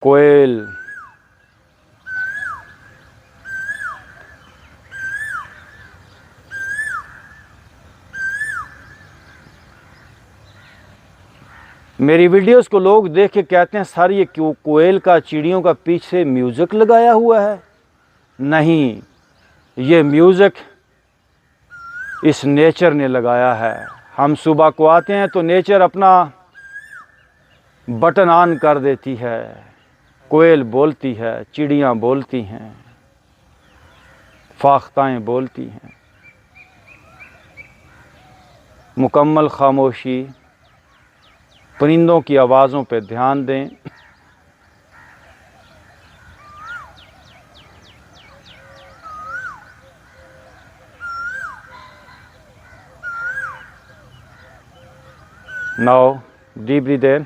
कोयल, मेरी वीडियोस को लोग देख के कहते हैं सर ये क्यों कोयल का, चिड़ियों का पीछे म्यूज़िक लगाया हुआ है। नहीं, ये म्यूज़िक इस नेचर ने लगाया है। हम सुबह को आते हैं तो नेचर अपना बटन ऑन कर देती है, कोयल बोलती है, चिड़ियाँ बोलती हैं, फाख्ताएँ बोलती हैं। मुकम्मल खामोशी, परिंदों की आवाज़ों पे ध्यान दें। Now, deep breathe in.